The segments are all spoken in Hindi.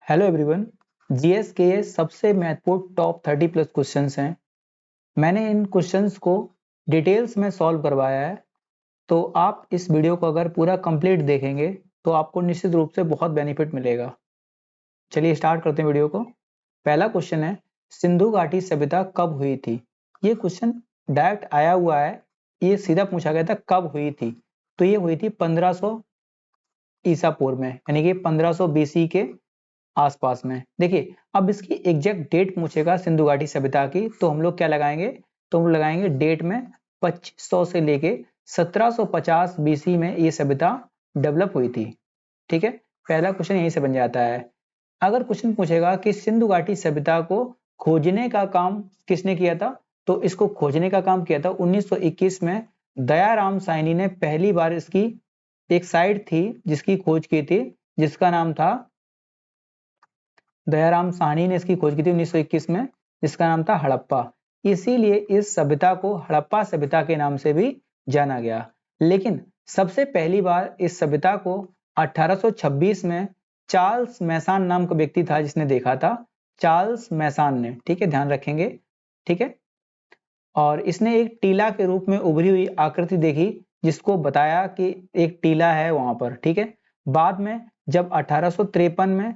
Hello everyone. जीएस के ये सबसे महत्वपूर्ण टॉप 30 प्लस क्वेश्चंस हैं। मैंने इन क्वेश्चंस को डिटेल्स में सॉल्व करवाया है, तो आप इस वीडियो को अगर पूरा कंप्लीट देखेंगे तो आपको निश्चित रूप से बहुत बेनिफिट मिलेगा। चलिए स्टार्ट करते हैं वीडियो को। पहला क्वेश्चन है, सिंधु घाटी सभ्यता कब हुई थी? ये क्वेश्चन डायरेक्ट आया हुआ है, ये सीधा पूछा गया था कब हुई थी। तो ये हुई थी 1500 ईसा पूर्व में, यानी कि 1500 बीसी के आसपास में। देखिए, अब इसकी एग्जैक्ट डेट पूछेगा सिंधु घाटी सभ्यता की, तो हम लोग क्या लगाएंगे? तो हम लगाएंगे डेट में 2500 से लेके 1750 बीसी में ये सभ्यता डेवलप हुई थी। ठीक है, पहला क्वेश्चन यहीं से बन जाता है। अगर क्वेश्चन पूछेगा कि सिंधु घाटी सभ्यता को खोजने का काम किसने किया था, तो इसको खोजने का काम किया था 1921 में दयाराम साहनी ने। पहली बार इसकी एक साइट थी जिसकी खोज की थी, जिसका नाम था दयाराम साहनी ने इसकी खोज की थी 1921 में, जिसका नाम था हड़प्पा। इसीलिए इस सभ्यता को हड़प्पा सभ्यता के नाम से भी जाना गया। लेकिन सबसे पहली बार इस सभ्यता को 1826 में चार्ल्स मैसान नाम का व्यक्ति था जिसने देखा था। चार्ल्स मैसान ने, ठीक है, ध्यान रखेंगे। ठीक है, और इसने एक टीला के रूप में उभरी हुई आकृति देखी, जिसको बताया कि एक टीला है वहां पर। ठीक है, बाद में जब 1853 में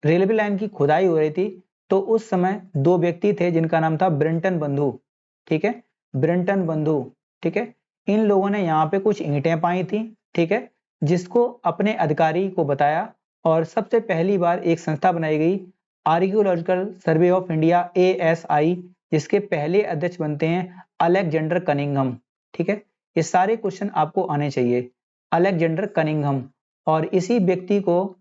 रेलवे लाइन की खुदाई हो रही थी, तो उस समय दो व्यक्ति थे जिनका नाम था ब्रिंटन बंधु। ठीक है, ब्रिंटन बंधु। ठीक है, इन लोगों ने यहाँ पे कुछ ईंटें पाई थी। ठीक है, जिसको अपने अधिकारी को बताया, और सबसे पहली बार एक संस्था बनाई गई, archaeological survey of India, ASI, जिसके पहले अध्यक्ष बनते हैं अलेक्जेंडर कनिंघम। ठीक है, ये सारे क्वेश्चन आपको आने चाहिए। अलेक्जेंडर कनिंघम, और इसी व्यक्ति को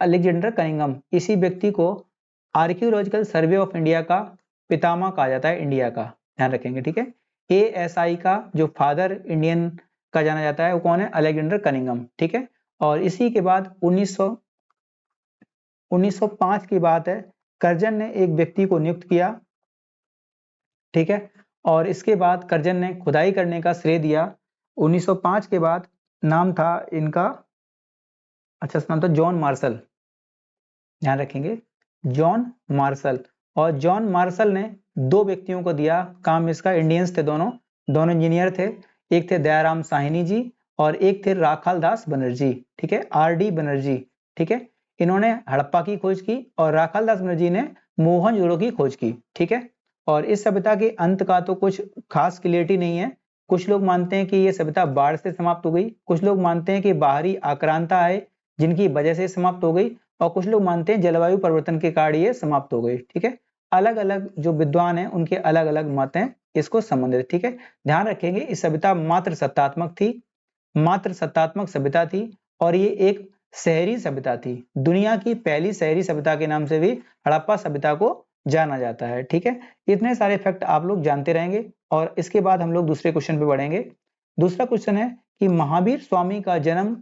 इसी व्यक्ति को आर्कियोलॉजिकल सर्वे ऑफ इंडिया का पितामह कहा जाता है, इंडिया का। ध्यान रखेंगे। ठीक है, ASI का जो फादर इंडियन का जाना जाता है वो कौन है? Alexander Cunningham. ठीक है, और इसी के बाद 1905 की बात है, कर्जन ने एक व्यक्ति को नियुक्त किया। ठीक है, और इसके बाद कर्जन ने खुदाई करने का श्रेय दिया। 1905 के बाद नाम था इनका, अच्छा नाम था जॉन मार्शल। ध्यान रखेंगे, जॉन मार्शल। और जॉन मार्शल ने दो व्यक्तियों को दिया काम, इसका इंडियंस थे, दोनों दोनों इंजीनियर थे। एक थे दयाराम साहनी जी और एक थे राखाल दास बनर्जी। ठीक है, RD बनर्जी। ठीक है, इन्होंने हड़प्पा की खोज की और राखाल दास बनर्जी ने मोहनजोदड़ो की खोज की। ठीक है, और इस सभ्यता के अंत का तो कुछ खास क्लियरिटी नहीं है। कुछ लोग मानते हैं कि यह सभ्यता बाढ़ से समाप्त हो गई, कुछ लोग मानते हैं कि बाहरी आक्रांता आए जिनकी वजह से समाप्त हो गई, और कुछ लोग मानते हैं जलवायु परिवर्तन के कारण ये समाप्त हो गई। ठीक है, अलग अलग जो विद्वान हैं उनके अलग अलग मत हैं इसको संबंधित। ठीक है, ध्यान रखेंगे इस सभ्यता मात्र सत्तात्मक थी, मात्र सत्तात्मक सभ्यता थी, और ये एक शहरी सभ्यता थी। दुनिया की पहली शहरी सभ्यता के नाम से भी हड़प्पा सभ्यता को जाना जाता है। ठीक है, इतने सारे फैक्ट आप लोग जानते रहेंगे, और इसके बाद हम लोग दूसरे क्वेश्चन पे बढ़ेंगे। दूसरा क्वेश्चन है कि महावीर स्वामी का जन्म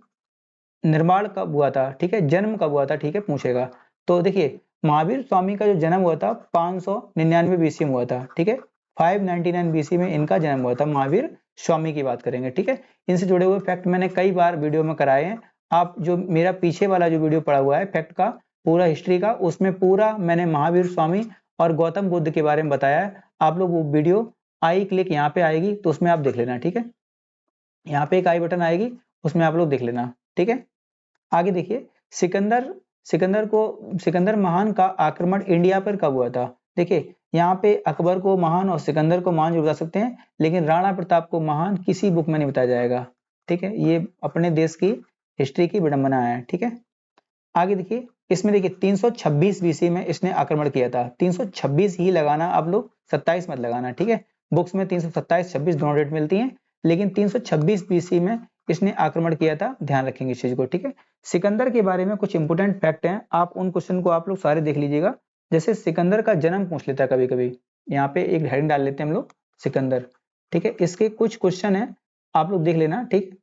निर्माण कब हुआ था? ठीक है, जन्म कब हुआ था? ठीक है, पूछेगा। तो देखिए, महावीर स्वामी का जो जन्म हुआ था 599 बीसी में हुआ था। ठीक है, 599 बीसी में इनका जन्म हुआ था। महावीर स्वामी की बात करेंगे। ठीक है, इनसे जुड़े हुए फैक्ट मैंने कई बार वीडियो में कराए हैं। आप जो मेरा पीछे वाला जो वीडियो पड़ा हुआ है फैक्ट का, पूरा हिस्ट्री का, उसमें पूरा मैंने महावीर स्वामी और गौतम बुद्ध के बारे में बताया है। आप लोग वो वीडियो आई क्लिक यहाँ पे आएगी तो उसमें आप देख लेना। ठीक है, यहाँ पे एक आई बटन आएगी, उसमें आप लोग देख लेना। ठीक है, आगे देखिए, सिकंदर महान का आक्रमण इंडिया पर कब हुआ था? देखिए, यहाँ पे अकबर को महान और सिकंदर को महान बता सकते हैं, लेकिन राणा प्रताप को महान किसी बुक में नहीं बताया जाएगा। ठीक है, ये अपने देश की हिस्ट्री की विडंबना है। ठीक है, आगे देखिए, इसमें देखिए 326 बीसी में इसने आक्रमण किया था। 326 ही लगाना, आप लोग 27 मत लगाना। ठीक है, बुक्स में 327 26 दोनों डेट मिलती हैं, लेकिन 326 बीसी में इसने आक्रमण किया था। ध्यान रखेंगे इस चीज को। ठीक है, सिकंदर के बारे में कुछ इंपोर्टेंट फैक्ट हैं, आप उन क्वेश्चन को आप लोग सारे देख लीजिएगा। जैसे सिकंदर का जन्म पूछ लेता है कभी कभी, यहाँ पे एक हेडिंग डाल लेते हैं हम लोग, सिकंदर। ठीक है, इसके कुछ क्वेश्चन है, आप लोग देख लेना। ठीक,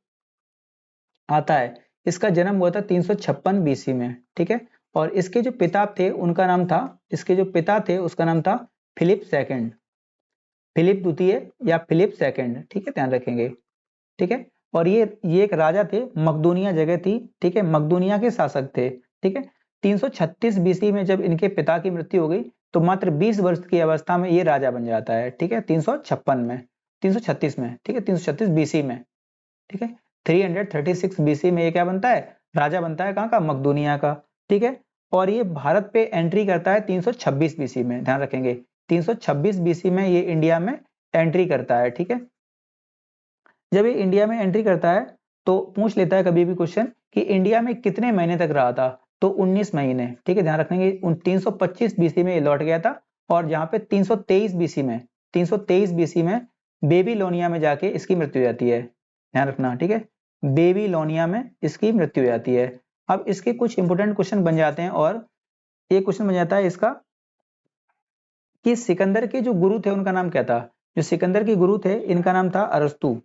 आता है, इसका जन्म हुआ था 356 बीसी में। ठीक है, और इसके जो पिता थे उनका नाम था, इसके जो पिता थे उसका नाम था फिलिप सेकंड, फिलिप द्वितीय या फिलिप सेकंड। ठीक है, ध्यान रखेंगे। ठीक है, और ये एक राजा थे, मकदूनिया जगह थी। ठीक है, मकदूनिया के शासक थे। ठीक है, 336 बीसी में जब इनके पिता की मृत्यु हो गई तो मात्र 20 वर्ष की अवस्था में ये राजा बन जाता है, ठीक है, 356 में, 336 में, ठीक है, 336 बीसी में, ठीक है, 336 बीसी में ये क्या बनता है, राजा बनता है, कहाँ का, मकदूनिया का, ठीक है। और ये भारत पे एंट्री करता है 326 बीसी में, ध्यान रखेंगे 326 बीसी में ये इंडिया में एंट्री करता है, ठीक है। जब ये इंडिया में एंट्री करता है तो पूछ लेता है कभी भी क्वेश्चन कि इंडिया में कितने महीने तक रहा था, तो 19 महीने, ठीक है, ध्यान रखेंगे 325 बीसी में ये लौट गया था। और जहां पे 323 बीसी में, 323 बीसी में बेबीलोनिया में जाके इसकी मृत्यु हो जाती है, ध्यान रखना, ठीक है, बेबीलोनिया में इसकी मृत्यु हो जाती है। अब इसके कुछ इंपोर्टेंट क्वेश्चन बन जाते हैं, और एक क्वेश्चन बन जाता है इसका कि सिकंदर के जो गुरु थे उनका नाम क्या था। जो सिकंदर के गुरु थे इनका नाम था अरस्तु,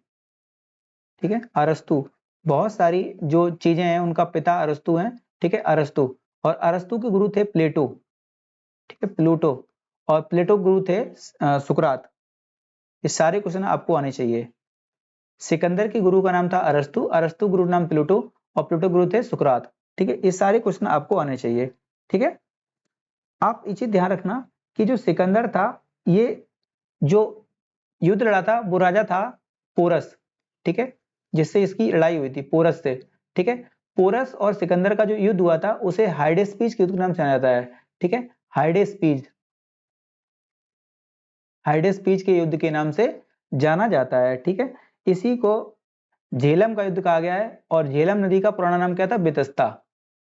ठीक है, अरस्तु। बहुत सारी जो चीजें हैं उनका पिता अरस्तु हैं, ठीक है, अरस्तु। और अरस्तु के गुरु थे प्लेटो, ठीक है, प्लूटो। और प्लेटो गुरु थे सुकरात। ये सारे क्वेश्चन आपको आने चाहिए। सिकंदर के गुरु का नाम था अरस्तु, अरस्तु गुरु नाम प्लूटो, और प्लूटो गुरु थे सुकरात, ठीक है। ये सारे क्वेश्चन आपको आने चाहिए, ठीक है। आप ये चीज ध्यान रखना कि जो सिकंदर था ये जो युद्ध लड़ा था वो राजा था पोरस, ठीक है, जिससे इसकी लड़ाई हुई थी पोरस से, ठीक है। पोरस और सिकंदर का जो युद्ध हुआ था उसे हाइडेस्पीज के युद्ध के नाम से जाना जाता है, ठीक है, हाइडेस्पीज, हाइडेस्पीज के युद्ध के नाम से जाना जाता है, ठीक है। इसी को झेलम का युद्ध कहा गया है, और झेलम नदी का पुराना नाम क्या था, बितस्ता,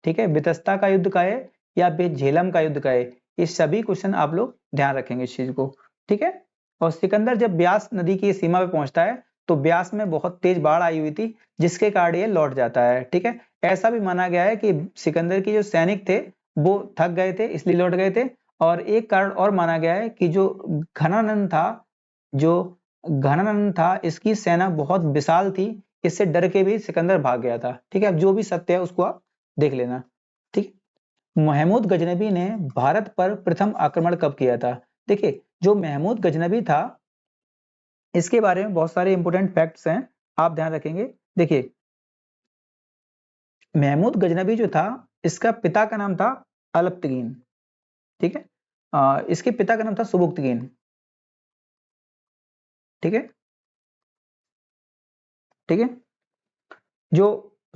ठीक है, बितस्ता का युद्ध का है या फिर झेलम का युद्ध का है, ये सभी क्वेश्चन आप लोग ध्यान रखेंगे इस चीज को, ठीक है। और सिकंदर जब ब्यास नदी की सीमा पे पहुंचता है तो ब्यास में बहुत तेज बाढ़ आई हुई थी जिसके कारण ये लौट जाता है, ठीक है। ऐसा भी माना गया है कि सिकंदर के जो सैनिक थे वो थक गए थे इसलिए लौट गए थे। और एक कारण और माना गया है कि जो घनानंद था, जो घनानंद था इसकी सेना बहुत विशाल थी, इससे डर के भी सिकंदर भाग गया था, ठीक है। अब जो भी सत्य है उसको आप देख लेना, ठीक। महमूद गजनबी ने भारत पर प्रथम आक्रमण कब किया था। देखिए जो महमूद गजनबी था इसके बारे में बहुत सारे इंपोर्टेंट फैक्ट्स हैं, आप ध्यान रखेंगे। देखिए महमूद गजनबी जो था इसका पिता का नाम था अलप्तगीन, ठीक है, इसके पिता का नाम था सुबुक्तगीन, ठीक है, ठीक है। जो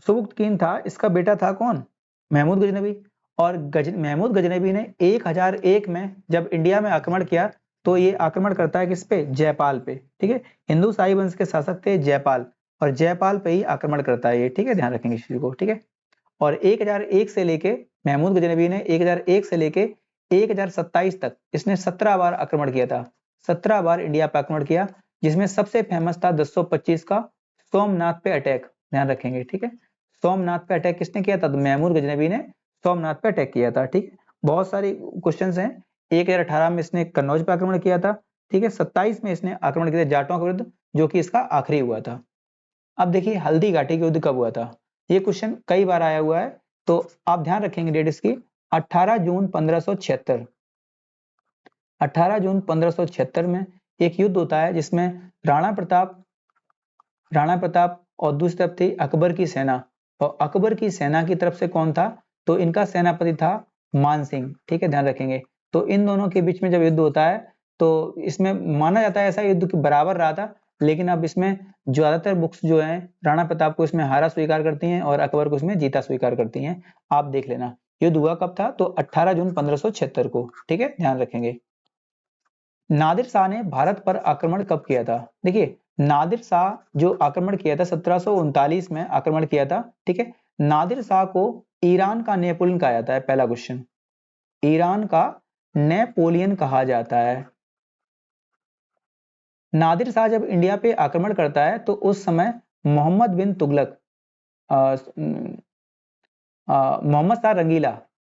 सुबुक्तगीन था इसका बेटा था कौन, महमूद गजनबी। और महमूद गजनबी ने 1001 में जब इंडिया में आक्रमण किया तो ये आक्रमण करता है किस पे, जयपाल पे, ठीक है। हिंदू शाही वंश के शासक थे जयपाल, और जयपाल पे ही आक्रमण करता है ये, ठीक है, ध्यान रखेंगे इस चीज को, ठीक है। और 1001 से लेके महमूद गजनबी ने 1001 से लेके 1027 तक इसने 17 बार आक्रमण किया था, 17 बार इंडिया पर आक्रमण किया, जिसमें सबसे फेमस था 1025 का सोमनाथ पे अटैक, ध्यान रखेंगे, ठीक है। सोमनाथ पे अटैक किसने किया था, तो महमूद गजनबी ने सोमनाथ पे अटैक किया था, ठीक। बहुत सारे क्वेश्चंस हैं। 1018 में इसने कन्नौज पे आक्रमण किया था, ठीक है। 27 में इसने आक्रमण किया था जाटों के विरुद्ध, जो कि इसका आखिरी हुआ था। अब देखिए हल्दी घाटी के युद्ध कब हुआ था, ये क्वेश्चन कई बार आया हुआ है, तो आप ध्यान रखेंगे डेट इसकी 18 जून 1576, 18 जून 1576 में एक युद्ध होता है जिसमें राणा प्रताप और दूसरी तरफ थी अकबर की सेना, और अकबर की सेना की तरफ से कौन था, तो इनका सेनापति था मान सिंह, ठीक है, ध्यान रखेंगे। तो इन दोनों के बीच में जब युद्ध होता है तो इसमें माना जाता है ऐसा युद्ध बराबर रहा था, लेकिन अब इसमें ज्यादातर बुक्स जो हैं राणा प्रताप को इसमें हारा स्वीकार करती हैं और अकबर को इसमें जीता स्वीकार करती हैं। आप देख लेना युद्ध हुआ कब था, तो 18 जून 1576 को, ठीक है, ध्यान रखेंगे। नादिर शाह ने भारत पर आक्रमण कब किया था। देखिए नादिर शाह जो आक्रमण किया था 1739 में आक्रमण किया था, ठीक है। नादिर शाह को ईरान का नेपोलियन कहा जाता है, पहला क्वेश्चन, ईरान का नेपोलियन कहा जाता है। नादिर शाह जब इंडिया पे आक्रमण करता है तो उस समय मोहम्मद बिन तुगलक, मोहम्मद शाह रंगीला,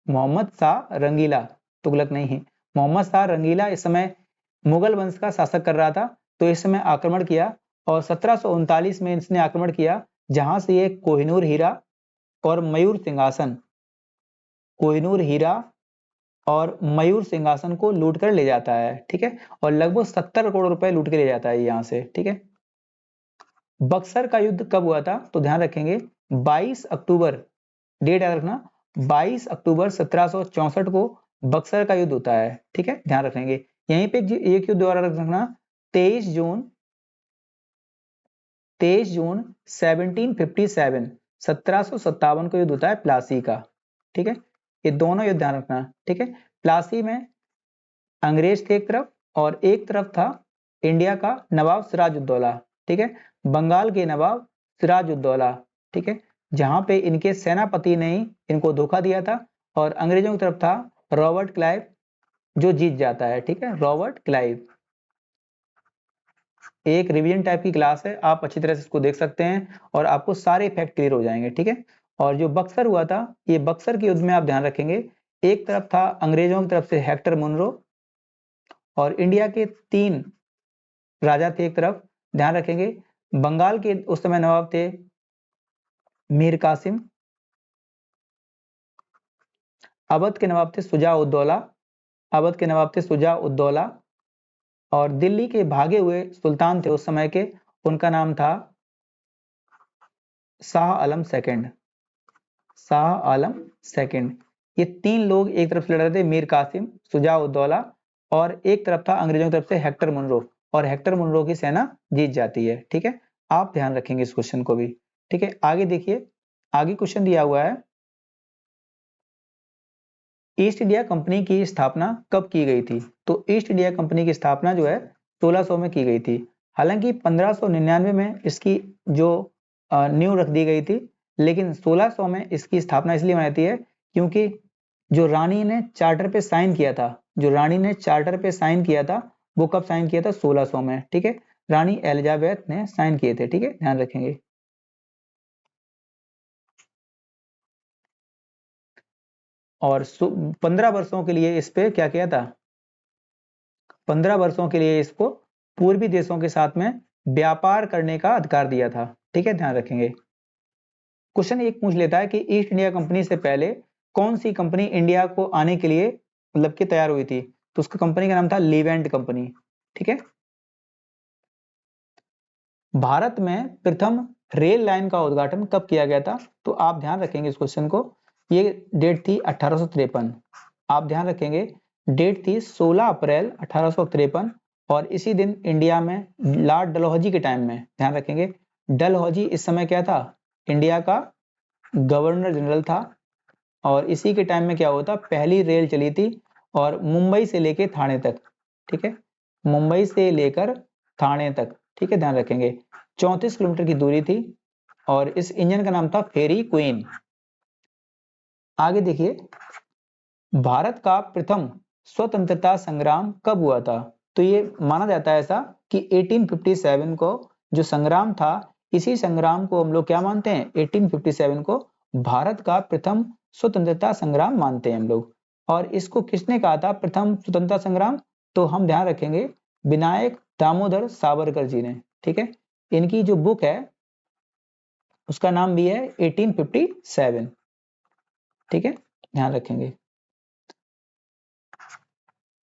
मोहम्मद शाह रंगीला, तुगलक नहीं है, मोहम्मद शाह रंगीला इस समय मुगल वंश का शासक कर रहा था, तो इस समय आक्रमण किया। और 1739 में इसने आक्रमण किया, जहां से ये कोहिनूर हीरा और मयूर सिंहासन, कोहिनूर हीरा और मयूर सिंहासन को लूट कर ले जाता है, ठीक है। और लगभग 70 करोड़ रुपए लूट के ले जाता है यहाँ से, ठीक है। बक्सर का युद्ध कब हुआ था, तो ध्यान रखेंगे 22 अक्टूबर, डेट याद रखना, 22 अक्टूबर 1764 को बक्सर का युद्ध होता है, ठीक है, ध्यान रखेंगे। यहीं पे एक युद्ध द्वारा रखना, 23 जून 1757 1757 को युद्ध होता है प्लासी का, ठीक है। ये दोनों युद्ध ध्यान रखना, ठीक है। प्लासी में अंग्रेज थे एक तरफ और एक तरफ था इंडिया का नवाब सिराजुद्दौला, ठीक है, बंगाल के नवाब सिराजुद्दौला, ठीक है, जहां पे इनके सेनापति ने ही इनको धोखा दिया था और अंग्रेजों की तरफ था रॉबर्ट क्लाइव जो जीत जाता है, ठीक है, रॉबर्ट क्लाइव। एक रिवीजन टाइप की क्लास है, आप अच्छी तरह से इसको देख सकते हैं और आपको सारे फैक्ट क्लियर हो जाएंगे, ठीक है। और जो बक्सर हुआ था, ये बक्सर के युद्ध में आप ध्यान रखेंगे, एक तरफ था अंग्रेजों की तरफ से हेक्टर मुनरो और इंडिया के 3 राजा थे एक तरफ, ध्यान रखेंगे। बंगाल के उस समय नवाब थे मीर कासिम, अवध के नवाब थे सुजा उद्दौला, अवध के नवाब थे सुजा उद्दौला और दिल्ली के भागे हुए सुल्तान थे उस समय के, उनका नाम था शाह आलम सेकंड, शाह आलम सेकंड। ये 3 लोग एक तरफ से लड़ रहे थे, मीर कासिम, सुजा उद्दौला और एक तरफ था अंग्रेजों की तरफ से हेक्टर मुनरो और हेक्टर मुनरो की सेना जीत जाती है, ठीक है। आप ध्यान रखेंगे इस क्वेश्चन को भी, ठीक है। आगे देखिए, आगे क्वेश्चन दिया हुआ है, ईस्ट इंडिया कंपनी की स्थापना कब की गई थी? तो ईस्ट इंडिया कंपनी की स्थापना जो है 1600 में की गई थी। हालांकि 1599 में इसकी जो नींव रख दी गई थी, लेकिन 1600 में इसकी स्थापना इसलिए बनाई है क्योंकि जो रानी ने चार्टर पे साइन किया था, जो रानी ने चार्टर पे साइन किया था, वो कब साइन किया था? 1600 में, ठीक है। रानी एलिजाबेथ ने साइन किए थे, ठीक है, ध्यान रखेंगे। और 15 वर्षों के लिए इस पे क्या किया था? 15 वर्षों के लिए इसको पूर्वी देशों के साथ में व्यापार करने का अधिकार दिया था, ठीक है, ध्यान रखेंगे। क्वेश्चन एक पूछ लेता है कि ईस्ट इंडिया कंपनी से पहले कौन सी कंपनी इंडिया को आने के लिए मतलब कि तैयार हुई थी? तो उसका कंपनी का नाम था लीवेंट कंपनी, ठीक है। भारत में प्रथम रेल लाइन का उद्घाटन कब किया गया था? तो आप ध्यान रखेंगे इस क्वेश्चन को, ये डेट थी 1853। आप ध्यान रखेंगे डेट थी 16 अप्रैल 1853 और इसी दिन इंडिया में लॉर्ड डलहौजी के टाइम में, ध्यान रखेंगे, डलहौजी इस समय क्या था? इंडिया का गवर्नर जनरल था और इसी के टाइम में क्या हुआ था? पहली रेल चली थी और मुंबई से लेकर थाने तक, ठीक है, मुंबई से लेकर थाने तक, ठीक है, ध्यान रखेंगे। 34 किलोमीटर की दूरी थी और इस इंजन का नाम था फेरी क्वीन। आगे देखिए, भारत का प्रथम स्वतंत्रता संग्राम कब हुआ था? तो ये माना जाता है ऐसा कि 1857 को जो संग्राम था, इसी संग्राम को हम लोग क्या मानते हैं? 1857 को भारत का प्रथम स्वतंत्रता संग्राम मानते हैं हम लोग। और इसको किसने कहा था प्रथम स्वतंत्रता संग्राम? तो हम ध्यान रखेंगे विनायक दामोदर सावरकर जी ने, ठीक है। इनकी जो बुक है उसका नाम भी है 1857, ठीक है, ध्यान रखेंगे।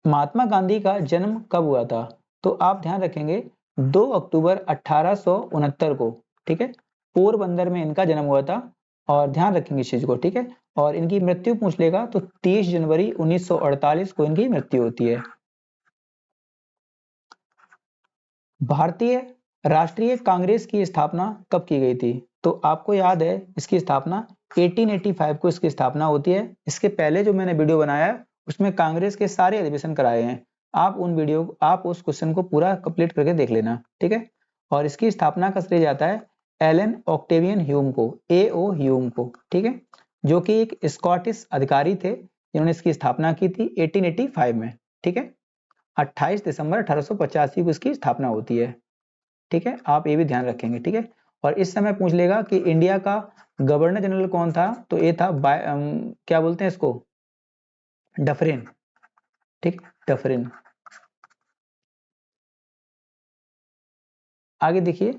महात्मा गांधी का जन्म कब हुआ था? तो आप ध्यान रखेंगे 2 अक्टूबर 1869 को, ठीक है, पोरबंदर में इनका जन्म हुआ था और ध्यान रखेंगे इस चीज को, ठीक है। और इनकी मृत्यु पूछ लेगा तो 30 जनवरी 1948 को इनकी मृत्यु होती है। भारतीय राष्ट्रीय कांग्रेस की स्थापना कब की गई थी? तो आपको याद है इसकी स्थापना 1885 को इसकी स्थापना होती है। इसके पहले जो मैंने वीडियो बनाया उसमें कांग्रेस के सारे अधिवेशन कराए हैं, आप उस क्वेश्चन को पूरा कंप्लीट करके देख लेना, ठीक है। और इसकी स्थापना का श्रेय जाता है एलन ऑक्टेवियन ह्यूम को, A.O. ह्यूम को, ठीक है, जो कि एक स्कॉटिश अधिकारी थे जिन्होंने इसकी स्थापना की थी 1885 में, ठीक है। 28 दिसंबर 1885 को इसकी स्थापना होती है, ठीक है, आप ये भी ध्यान रखेंगे, ठीक है। और इस समय पूछ लेगा कि इंडिया का गवर्नर जनरल कौन था? तो ये था क्या बोलते हैं इसको? डफरिन, ठीक, डफरिन। आगे देखिए,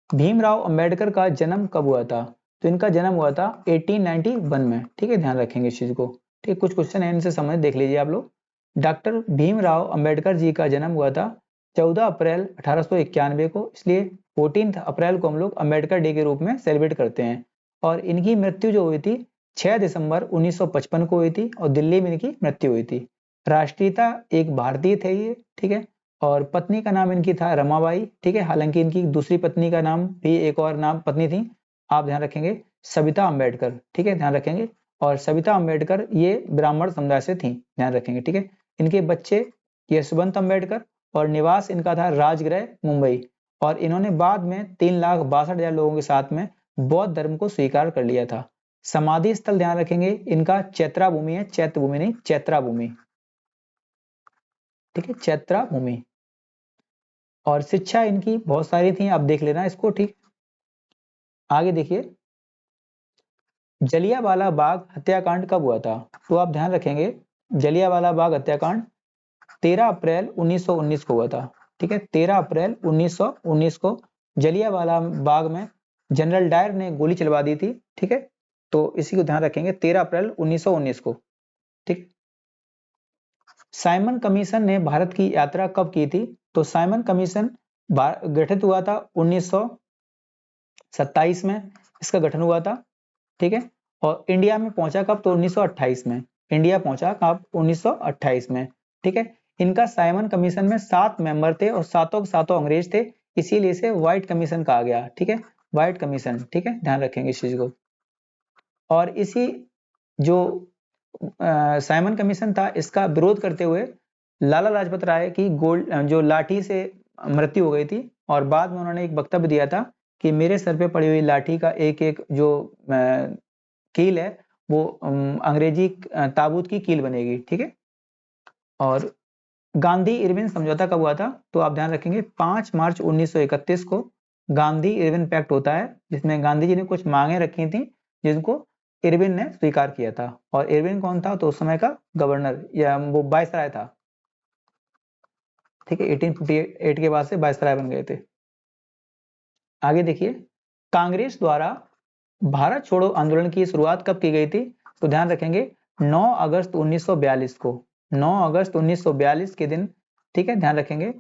भीमराव अंबेडकर का जन्म कब हुआ था? तो इनका जन्म हुआ था 1891 में, ठीक है, ध्यान रखेंगे इस चीज को, ठीक। कुछ क्वेश्चन है इनसे समझ देख लीजिए आप लोग। डॉक्टर भीमराव अंबेडकर जी का जन्म हुआ था 14 अप्रैल 1891 को, इसलिए 14 अप्रैल को हम लोग अंबेडकर डे के रूप में सेलिब्रेट करते हैं। और इनकी मृत्यु जो हुई थी 6 दिसंबर 1955 को हुई थी और दिल्ली में इनकी मृत्यु हुई थी। राष्ट्रीयता एक भारतीय थे ये, ठीक है। और पत्नी का नाम इनकी था रमाबाई, ठीक है। हालांकि इनकी दूसरी पत्नी का नाम भी, एक और नाम पत्नी थी, आप ध्यान रखेंगे, सविता अम्बेडकर, ठीक है, ध्यान रखेंगे। और सविता अम्बेडकर ये ब्राह्मण समुदाय से थी, ध्यान रखेंगे, ठीक है। इनके बच्चे यशवंत अम्बेडकर और निवास इनका था राजगृह मुंबई। और इन्होंने बाद में 3,62,000 लोगों के साथ में बौद्ध धर्म को स्वीकार कर लिया था। समाधि स्थल ध्यान रखेंगे इनका चैत्रा भूमि है, चैत्य भूमि नहीं, चैत्रा भूमि, ठीक है, चैत्रा भूमि। और शिक्षा इनकी बहुत सारी थी, आप देख लेना इसको, ठीक। आगे देखिए, जलियांवाला बाग हत्याकांड कब हुआ था? तो आप ध्यान रखेंगे, जलियांवाला बाग हत्याकांड 13 अप्रैल 1919 को हुआ था, ठीक है। 13 अप्रैल 1919 को जलियांवाला बाग में जनरल डायर ने गोली चलवा दी थी, ठीक है। तो इसी को ध्यान रखेंगे, 13 अप्रैल 1919 को, ठीक। साइमन कमीशन ने भारत की यात्रा कब की थी? तो साइमन कमीशन गठित हुआ था 1927 में, इसका गठन हुआ था, ठीक है। और इंडिया में पहुंचा कब? तो 1928 में। इंडिया पहुंचा कब? 1928 में, ठीक है। इनका साइमन कमीशन में 7 मेंबर थे और सातों के सातों अंग्रेज थे, इसीलिए इसे व्हाइट कमीशन कहा गया, ठीक है, व्हाइट कमीशन, ठीक है, ध्यान रखेंगे इस चीज को। और इसी जो साइमन कमीशन था, इसका विरोध करते हुए लाला लाजपत राय की जो लाठी से मृत्यु हो गई थी, और बाद में उन्होंने एक वक्तव्य दिया था कि मेरे सर पे पड़ी हुई लाठी का एक एक जो कील है वो अंग्रेजी ताबूत की कील बनेगी, ठीक है। और गांधी इरविन समझौता कब हुआ था? तो आप ध्यान रखेंगे 5 मार्च 1931 को गांधी इरविन पैक्ट होता है, जिसमें गांधी जी ने कुछ मांगे रखी थी जिनको इरविन ने स्वीकार किया था। और इरविन कौन था? तो उस समय का गवर्नर, या वो वायसराय था, ठीक है। 1858 के बाद से वायसराय बन गए थे। आगे देखिए, कांग्रेस द्वारा भारत छोड़ो आंदोलन की शुरुआत कब की गई थी? तो ध्यान रखेंगे 9 अगस्त 1942 को, 9 अगस्त 1942 के दिन, ठीक है, ध्यान रखेंगे।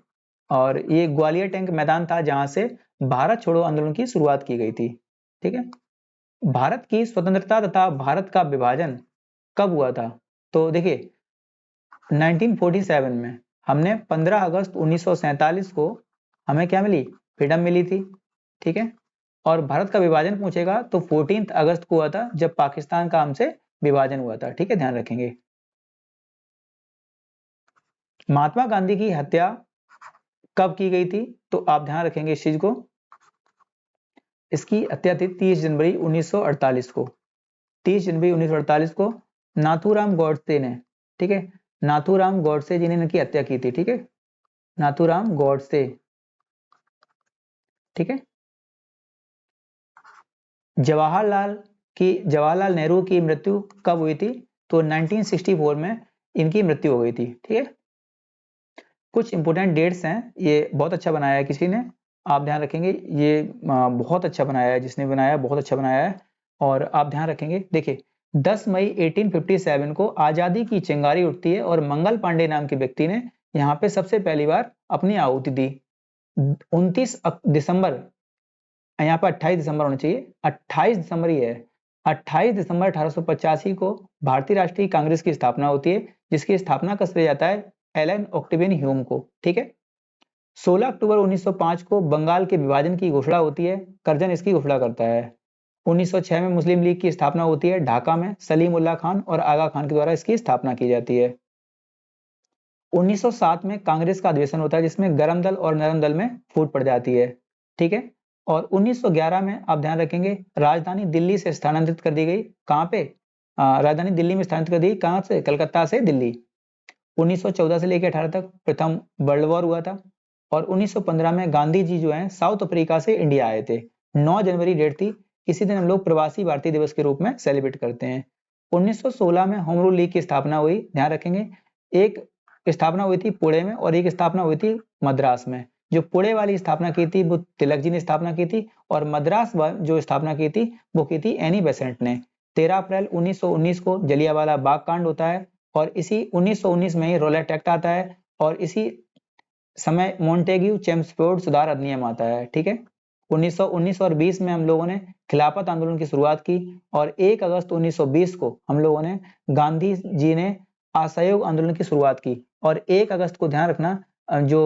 और ये ग्वालियर टैंक मैदान था जहां से भारत छोड़ो आंदोलन की शुरुआत की गई थी, ठीक है। भारत की स्वतंत्रता तथा भारत का विभाजन कब हुआ था? तो देखिए 1947 में हमने 15 अगस्त 1947 को हमें क्या मिली? फ्रीडम मिली थी, ठीक है। और भारत का विभाजन पूछेगा तो 14 अगस्त को हुआ था, जब पाकिस्तान का हमसे विभाजन हुआ था, ठीक है, ध्यान रखेंगे। महात्मा गांधी की हत्या कब की गई थी? तो आप ध्यान रखेंगे इस चीज को, इसकी हत्या थी 30 जनवरी 1948 को, 30 जनवरी 1948 को नाथूराम गॉडसे ने, ठीक है, नाथूराम गॉडसे जी ने इनकी हत्या की थी, ठीक है, नाथूराम गॉडसे, ठीक है। जवाहरलाल नेहरू की मृत्यु कब हुई थी? तो 1964 में इनकी मृत्यु हो गई थी, ठीक है। कुछ इंपोर्टेंट डेट्स हैं, ये बहुत अच्छा बनाया है किसी ने, आप ध्यान रखेंगे, ये बहुत अच्छा बनाया है, जिसने बनाया बहुत अच्छा बनाया है। और आप ध्यान रखेंगे, देखिए 10 मई 1857 को आजादी की चिंगारी उठती है और मंगल पांडे नाम के व्यक्ति ने यहाँ पे सबसे पहली बार अपनी आहुति दी। 29 दिसंबर, यहाँ पर 28 दिसंबर होना चाहिए, 28 दिसंबर ही है, 28 दिसंबर 1885 को भारतीय राष्ट्रीय कांग्रेस की स्थापना होती है, जिसकी स्थापना का श्रेय जाता है एलन ऑक्टेवियन ह्यूम को, ठीक है। 16 अक्टूबर 1905 को बंगाल के विभाजन की घोषणा होती है, कर्जन इसकी घोषणा करता है। 1906 में मुस्लिम लीग की स्थापना होती है ढाका में, सलीम उल्लाह खान और आगा खान के द्वारा इसकी स्थापना की जाती है। 1907 में कांग्रेस का अधिवेशन होता है, जिसमें गरम दल और नरम दल में फूट पड़ जाती है, ठीक है। और 1911 में आप ध्यान रखेंगे राजधानी दिल्ली से स्थानांतरित कर दी गई, कहां पे? राजधानी दिल्ली में स्थानांतरित कर दी, कहां से? कलकत्ता से दिल्ली। 1914 से लेकर 18 तक प्रथम वर्ल्ड वॉर हुआ था। और 1915 में गांधी जी जो है साउथ अफ्रीका से इंडिया आए थे, 9 जनवरी डेट थी, इसी दिन हम लोग प्रवासी भारतीय दिवस के रूप में सेलिब्रेट करते हैं। 1916 में होम रूल लीग की स्थापना हुई, ध्यान रखेंगे, एक स्थापना हुई थी पुणे में और एक स्थापना हुई थी मद्रास में। जो पुणे वाली स्थापना की थी वो तिलक जी ने स्थापना की थी, और मद्रास जो स्थापना की थी वो की थी एनी बेसेंट ने। 13 अप्रैल 1919 को जलियांवाला बाग कांड होता है, और इसी 1919 में ही रोलेट एक्ट आता है, और इसी समय मॉन्टेग्यू चेम्सफोर्ड सुधार अधिनियम आता है, ठीक है। 1919 और 20 में हम लोगों ने खिलाफत आंदोलन की शुरुआत की और 1 अगस्त 1920 को हम लोगों ने गांधी जी ने असहयोग आंदोलन की शुरुआत की और 1 अगस्त को ध्यान रखना जो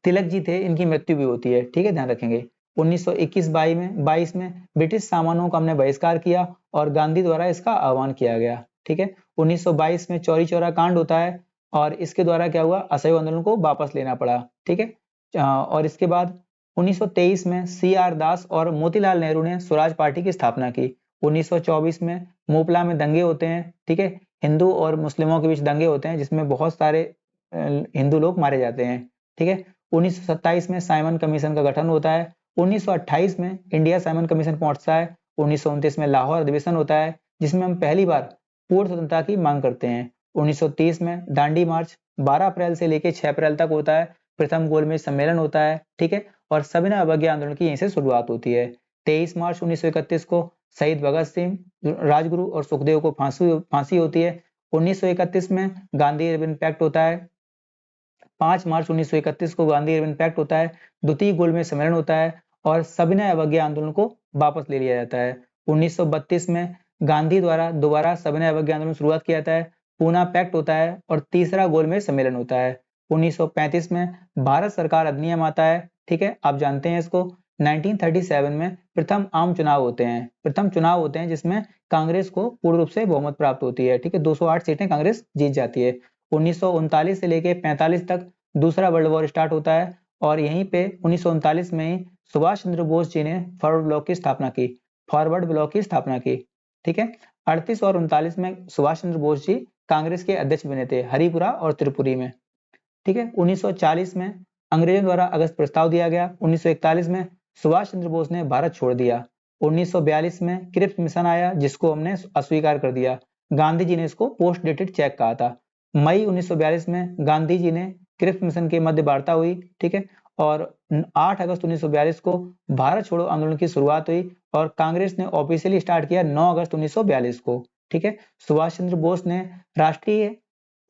तिलक जी थे इनकी मृत्यु भी होती है, ठीक है, ध्यान रखेंगे। 1921-22 में ब्रिटिश सामानों का हमने बहिष्कार किया और गांधी द्वारा इसका आह्वान किया गया, ठीक है। 1922 में चौरी चौरा कांड होता है और इसके द्वारा क्या हुआ, असहयोग आंदोलन को वापस लेना पड़ा, ठीक है। और इसके बाद 1923 में CR दास और मोतीलाल नेहरू ने स्वराज पार्टी की स्थापना की। 1924 में मोपला में दंगे होते हैं, ठीक है, हिंदू और मुस्लिमों के बीच दंगे होते हैं जिसमें बहुत सारे हिंदू लोग मारे जाते हैं, ठीक है। 1927 में साइमन कमीशन का गठन होता है। 1928 में इंडिया साइमन कमीशन पहुंचता है। 1929 में लाहौर अधिवेशन होता है जिसमें हम पहली बार पूर्ण स्वतंत्रता की मांग करते हैं। 1930 में दांडी मार्च 12 अप्रैल से लेकर 6 अप्रैल तक होता है। प्रथम गोलमेज सम्मेलन होता है, ठीक है, और सविनय अवज्ञा आंदोलन की यहीं से शुरुआत होती है। 23 मार्च 1931 को शहीद भगत सिंह, राजगुरु और सुखदेव को फांसी होती है। 1931 में गांधी इरविन पैक्ट होता है। 5 मार्च 1931 को गांधी इरविन पैक्ट होता है। द्वितीय गोलमेज सम्मेलन होता है और सविनय अवज्ञा आंदोलन को वापस ले लिया जाता है। 1932 में गांधी द्वारा दोबारा सविनय अवज्ञा आंदोलन शुरुआत किया जाता है। पूना पैक्ट होता है और तीसरा गोलमेज सम्मेलन होता है। 1935 में भारत सरकार अधिनियम आता है, ठीक है, आप जानते हैं इसको। 1937 में प्रथम आम चुनाव होते हैं, प्रथम चुनाव होते हैं जिसमें कांग्रेस को पूर्ण रूप से बहुमत प्राप्त होती है, ठीक है, 208 सीटें कांग्रेस जीत जाती है। 1939 से लेकर 45 तक दूसरा वर्ल्ड वॉर स्टार्ट होता है और यहीं पे 1939 में ही सुभाष चंद्र बोस जी ने फॉरवर्ड ब्लॉक की स्थापना की, फॉरवर्ड ब्लॉक की स्थापना की, ठीक है। 38 और 39 में सुभाष चंद्र बोस जी कांग्रेस के अध्यक्ष बने थे हरिपुरा और त्रिपुरी में, ठीक है। 1940 में अंग्रेजों द्वारा अगस्त प्रस्ताव दिया गया। 1941 में सुभाष चंद्र बोस ने भारत छोड़ दिया। 1942 में क्रिप्स मिशन आया जिसको हमने अस्वीकार कर दिया। गांधी जी ने इसको पोस्ट डेटेड चेक कहा था। मई 1942 में गांधी जी ने क्रिप्स मिशन के मध्य वार्ता हुई, ठीक है, और 8 अगस्त 1942 को भारत छोड़ो आंदोलन की शुरुआत हुई और कांग्रेस ने ऑफिशियली स्टार्ट किया 9 अगस्त 1942 को, ठीक है। सुभाष चंद्र बोस ने राष्ट्रीय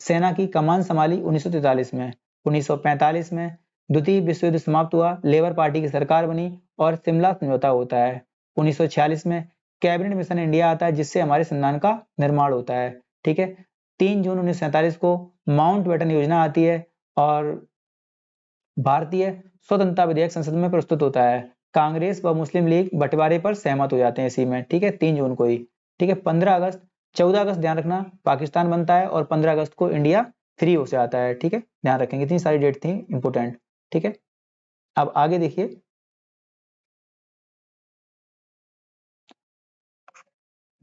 सेना की कमान संभाली 1943 में। 1945 में द्वितीय विश्व युद्ध समाप्त हुआ, लेबर पार्टी की सरकार बनी और शिमला समझौता होता है। 1946 में कैबिनेट मिशन इंडिया आता है जिससे हमारे संविधान का निर्माण होता है, ठीक है। 3 जून 1947 को माउंट बेटन योजना आती है और भारतीय स्वतंत्रता विधेयक संसद में प्रस्तुत होता है। कांग्रेस व मुस्लिम लीग बंटवारे पर सहमत हो जाते हैं इसी में, ठीक है, 3 जून को ही, ठीक है। 14 अगस्त ध्यान रखना पाकिस्तान बनता है और 15 अगस्त को इंडिया फ्री हो जाता है, ठीक है, ध्यान रखेंगे, इतनी सारी डेट थी इंपोर्टेंट, ठीक है। अब आगे देखिए,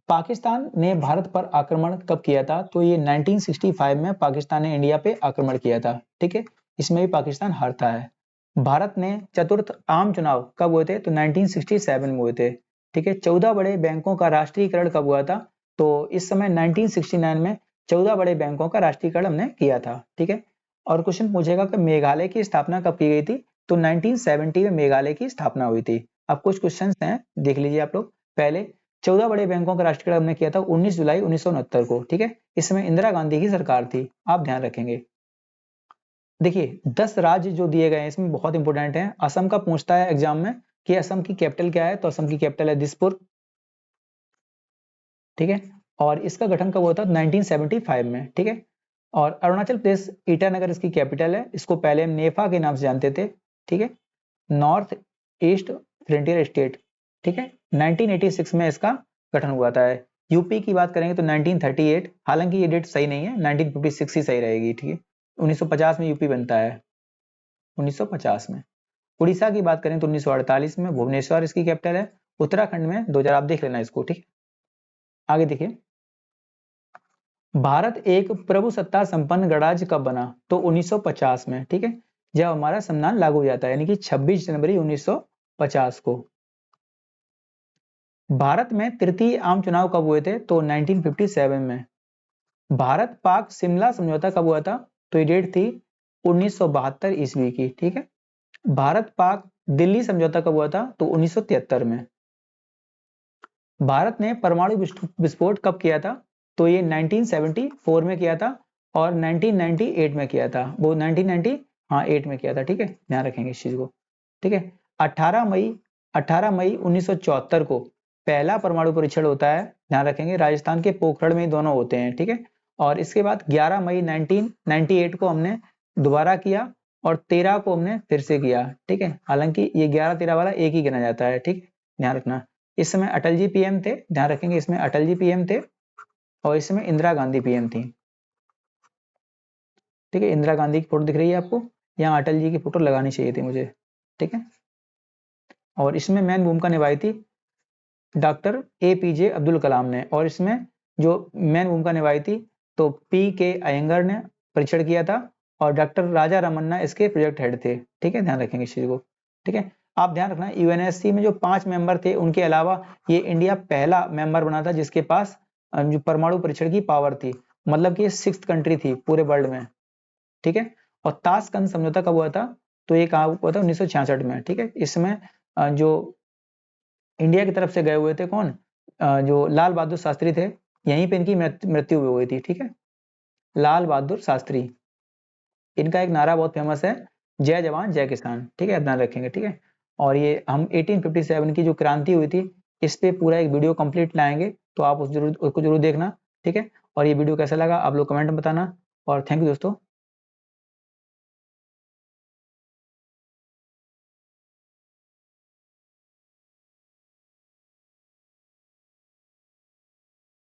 पाकिस्तान ने भारत पर आक्रमण कब किया था, तो ये 1965 में पाकिस्तान ने इंडिया पे आक्रमण किया था, ठीक है, इसमें भी पाकिस्तान हारता है। भारत ने चतुर्थ आम चुनाव कब हुए थे, तो 1967 में हुए थे, ठीक है। 14 बड़े बैंकों का राष्ट्रीयकरण कब हुआ था, तो इस समय 1969 में 14 बड़े बैंकों का राष्ट्रीयकरण हमने किया था, ठीक है। और क्वेश्चन पूछेगा कि मेघालय की स्थापना कब की गई थी, तो 1970 में मेघालय की स्थापना हुई थी। अब कुछ क्वेश्चन हैं, देख लीजिए आप लोग। पहले 14 बड़े बैंकों का राष्ट्रीयकरण हमने किया था 19 जुलाई 1969 को, ठीक है, इस समय इंदिरा गांधी की सरकार थी, आप ध्यान रखेंगे। देखिए 10 राज्य जो दिए गए हैं इसमें बहुत इंपोर्टेंट है। असम का पूछता है एग्जाम में कि असम की कैपिटल क्या है, तो असम की कैपिटल है दिसपुर, ठीक है, और इसका गठन कब हुआ था, 1975 में, ठीक है। और अरुणाचल प्रदेश ईटानगर इसकी कैपिटल है, इसको पहले हम नेफा के नाम से जानते थे, ठीक है, नॉर्थ ईस्ट फ्रंटियर स्टेट, ठीक है। 1986 में इसका गठन हुआ था। यूपी की बात करेंगे तो 1938, हालांकि ये डेट सही नहीं है, 1956 ही सही रहेगी, ठीक है। 1950 में यूपी बनता है, 1950 में। उड़ीसा की बात करें तो 1948 में भुवनेश्वर इसकी कैपिटल है। उत्तराखंड में 2000, आप देख लेना इसको, ठीक है। आगे देखिए, भारत एक प्रभुसत्ता संपन्न गणराज्य कब बना, तो 1950 में, ठीक है, जब हमारा संविधान लागू हो जाता है, यानी कि 26 जनवरी 1950 को। भारत में तृतीय आम चुनाव कब हुए थे, तो 1957 में। भारत पाक शिमला समझौता कब हुआ था, तो ये डेट थी 1972 ईस्वी की, ठीक है। भारत पाक दिल्ली समझौता कब हुआ था, तो 1973 में। भारत ने परमाणु विस्फोट कब किया था, तो ये 1974 में किया था और 1998 में किया था, वो 1998 में किया था, ठीक है, ध्यान रखेंगे इस चीज को, ठीक है। 18 मई 18 मई 1974 को पहला परमाणु परीक्षण होता है, ध्यान रखेंगे, राजस्थान के पोखरण में दोनों होते हैं, ठीक है। और इसके बाद 11 मई 1998 को हमने दोबारा किया और 13 को हमने फिर से किया, ठीक है। हालांकि ये 11-13 वाला एक ही गिना जाता है, ठीक, ध्यान रखना। इस समय अटल जी पीएम थे, ध्यान रखेंगे, इसमें अटल जी पीएम थे और इसमें इंदिरा गांधी पीएम थी, ठीक है। इंदिरा गांधी की फोटो दिख रही है आपको, यहाँ अटल जी की फोटो लगानी चाहिए थी मुझे, ठीक है। और इसमें मेन भूमिका निभाई थी डॉक्टर APJ अब्दुल कलाम ने, और इसमें जो मेन भूमिका निभाई थी तो PK अयंगर ने परीक्षण किया था और डॉक्टर राजा रमन्ना इसके प्रोजेक्ट हेड थे, ठीक है, ध्यान रखेंगे इस चीज को, ठीक है। आप ध्यान रखना UNSC में जो 5 मेंबर थे उनके अलावा ये इंडिया पहला मेंबर बना था जिसके पास जो परमाणु परीक्षण की पावर थी, मतलब कि ये 6th कंट्री थी पूरे वर्ल्ड में, ठीक है। और ताशकंद समझौता कब हुआ था, तो ये कहा हुआ था 1966 में, ठीक है। इसमें जो इंडिया की तरफ से गए हुए थे कौन, जो लाल बहादुर शास्त्री थे, यहीं पे इनकी मृत्यु हुई थी, ठीक है, लाल बहादुर शास्त्री। इनका एक नारा बहुत फेमस है, जय जवान जय किसान, ठीक है, ध्यान रखेंगे, ठीक है। और ये हम 1857 की जो क्रांति हुई थी इस पे पूरा एक वीडियो कंप्लीट लाएंगे, तो आप उसको जरूर देखना, ठीक है। और ये वीडियो कैसा लगा आप लोग कमेंट में बताना, और थैंक यू दोस्तों।